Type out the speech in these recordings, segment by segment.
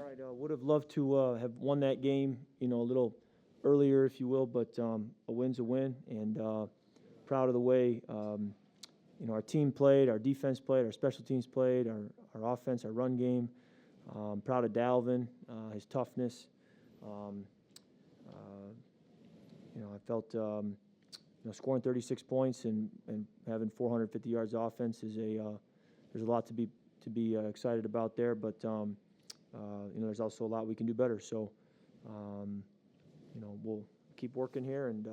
right. Would have loved to have won that game, a little earlier, if you will, but a win's a win, and proud of the way, our team played, our defense played, our special teams played, our offense, our run game. Proud of Dalvin, his toughness. I felt, scoring 36 points and having 450 yards of offense is there's a lot to be excited about there, but there's also a lot we can do better. So, we'll keep working here and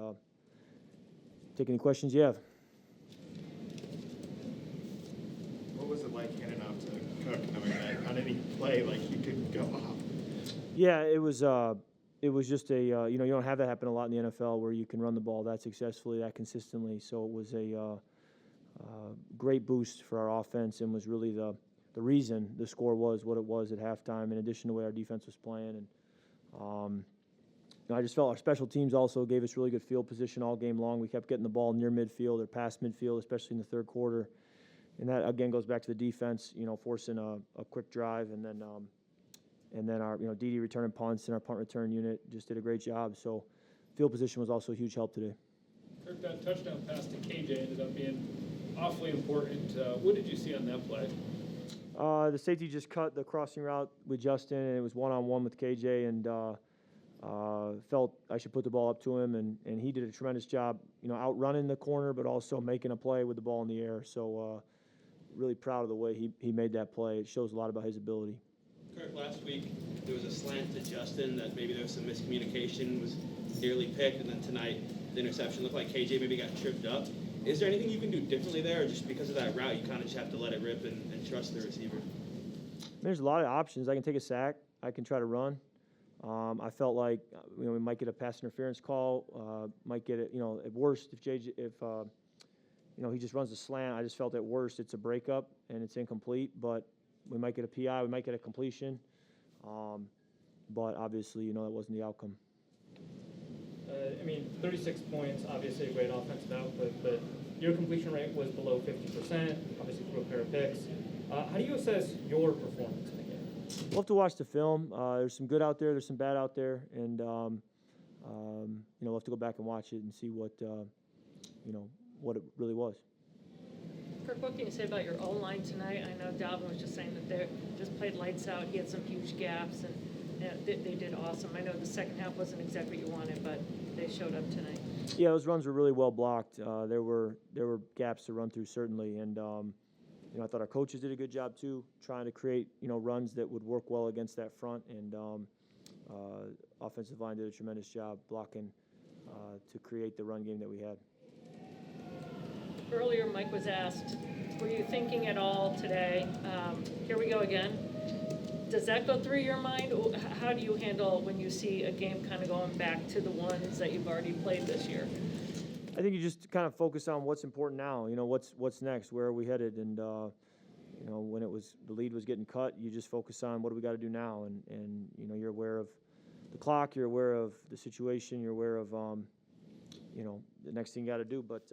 take any questions you have. What was it like handing off to Cook, knowing that on any play, he could go off? Yeah, it was just a, you don't have that happen a lot in the NFL where you can run the ball that successfully, that consistently. So it was a great boost for our offense and was really the reason the score was what it was at halftime, in addition to the way our defense was playing. And I just felt our special teams also gave us really good field position all game long. We kept getting the ball near midfield or past midfield, especially in the third quarter. And that, again, goes back to the defense, forcing a quick drive. And then our, DD returning punts and our punt return unit just did a great job. So field position was also a huge help today. Kirk, that touchdown pass to KJ ended up being awfully important. What did you see on that play? The safety just cut the crossing route with Justin, and it was one-on-one with KJ, and felt I should put the ball up to him, and he did a tremendous job, outrunning the corner, but also making a play with the ball in the air. So really proud of the way he made that play. It shows a lot about his ability. Kirk, last week there was a slant to Justin that maybe there was some miscommunication, was nearly picked, and then tonight the interception looked like KJ maybe got tripped up. Is there anything you can do differently there, or just because of that route you kind of just have to let it rip and trust the receiver? There's a lot of options. I can take a sack. I can try to run. I felt like we might get a pass interference call. Might get it. At worst, if he just runs a slant, I just felt at worst it's a breakup and it's incomplete. But we might get a PI. We might get a completion. But obviously, that wasn't the outcome. 36 points, obviously a great offensive output, but your completion rate was below 50%, obviously threw a pair of picks. How do you assess your performance in the game? We'll have to watch the film. There's some good out there, there's some bad out there, and we'll have to go back and watch it and see what it really was. Kirk, what can you say about your O-line tonight? I know Dalvin was just saying that they just played lights out. He had some huge gaps, and they did awesome. I know the second half wasn't exactly what you wanted, but they showed up tonight. Yeah, those runs were really well blocked. There were gaps to run through, certainly, and I thought our coaches did a good job too, trying to create runs that would work well against that front, and offensive line did a tremendous job blocking to create the run game that we had. Earlier, Mike was asked, were you thinking at all today? Here we go again. Does that go through your mind? How do you handle when you see a game kind of going back to the ones that you've already played this year? I think you just kind of focus on what's important now. What's next? Where are we headed? And when the lead was getting cut, you just focus on what do we got to do now. And you're aware of the clock, you're aware of the situation, you're aware of the next thing you got to do. But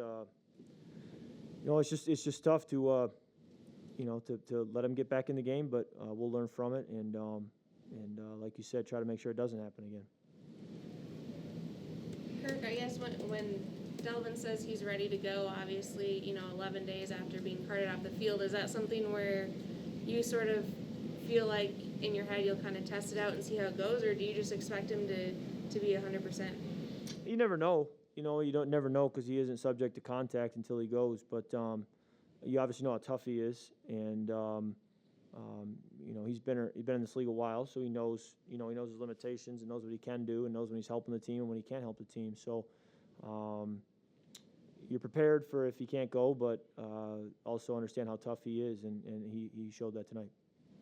it's just tough to let them get back in the game, but we'll learn from it, and like you said, try to make sure it doesn't happen again. Kirk, I guess when Dalvin says he's ready to go, obviously, 11 days after being carted off the field, is that something where you sort of feel like in your head you'll kind of test it out and see how it goes, or do you just expect him to be 100%? You never know. You don't never know because he isn't subject to contact until he goes, but you obviously know how tough he is, and he's been in this league a while, so he knows his limitations and knows what he can do and knows when he's helping the team and when he can't help the team. So you're prepared for if he can't go, but also understand how tough he is, and he showed that tonight.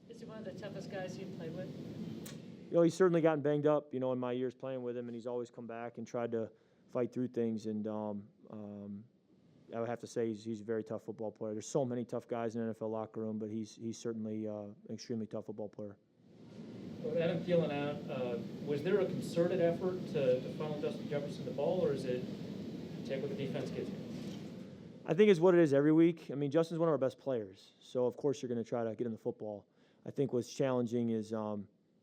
Is he one of the toughest guys you've played with? He's certainly gotten banged up, in my years playing with him, and he's always come back and tried to fight through things, and I would have to say he's a very tough football player. There's so many tough guys in the NFL locker room, but he's certainly an extremely tough football player. With Adam Thielen out, was there a concerted effort to funnel Justin Jefferson the ball, or is it take what the defense gives you? I think it's what it is every week. Justin's one of our best players, so of course you're going to try to get him the football. I think what's challenging is,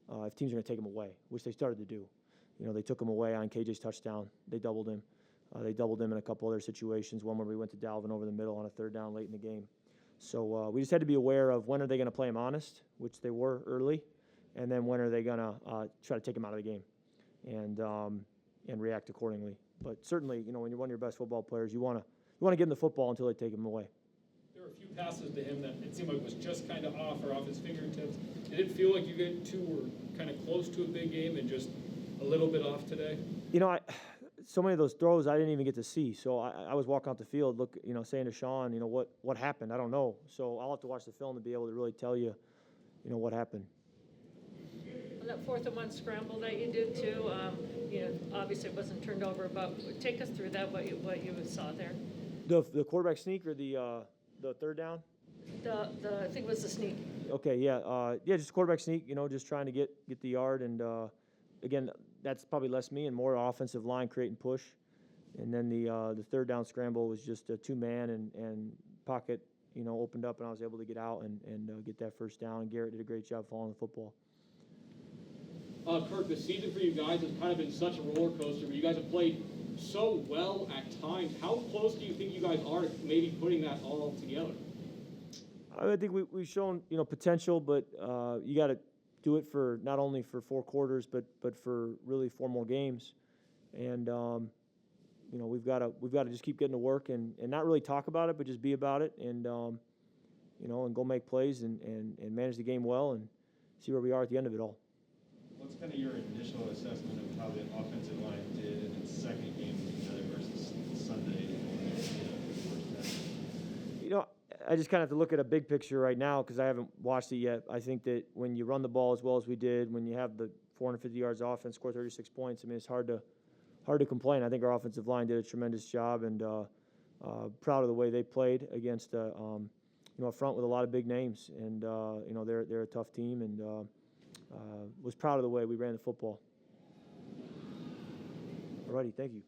if teams are going to take him away, which they started to do. They took him away on KJ's touchdown. They doubled him. They doubled him in a couple other situations, one where we went to Dalvin over the middle on a third down late in the game. So we just had to be aware of when are they going to play him honest, which they were early, and then when are they going to try to take him out of the game and react accordingly. But certainly, when you're one of your best football players, you want to give him the football until they take him away. There were a few passes to him that it seemed like was just kind of off or off his fingertips. Did it feel like you two were kind of close to a big game and just a little bit off today? So many of those throws I didn't even get to see. So I was walking out the field, saying to Sean, what happened? I don't know. So I'll have to watch the film to be able to really tell you, what happened. On that 4th and 1 scramble that you did too, obviously it wasn't turned over, but take us through that, what you saw there. The quarterback sneak or the third down? I think it was the sneak. Okay, yeah, just quarterback sneak. Just trying to get the yard, and again, that's probably less me and more offensive line create and push. And then the third down scramble was just a 2-man and pocket, opened up, and I was able to get out and get that first down. And Garrett did a great job following the football. Kirk, the season for you guys has kind of been such a roller coaster. You guys have played so well at times. How close do you think you guys are to maybe putting that all together? I think we've shown potential, but you got to do it for not only for 4 quarters, but for really 4 more games. And we've got to just keep getting to work and not really talk about it, but just be about it and and go make plays and manage the game well and see where we are at the end of it all. What's kind of your initial assessment of how the offensive line did in its second game together versus Sunday? I just kind of have to look at a big picture right now because I haven't watched it yet. I think that when you run the ball as well as we did, when you have the 450 yards offense, score 36 points, it's hard to complain. I think our offensive line did a tremendous job, and proud of the way they played against a front with a lot of big names, and they're a tough team, and was proud of the way we ran the football. Alrighty, thank you.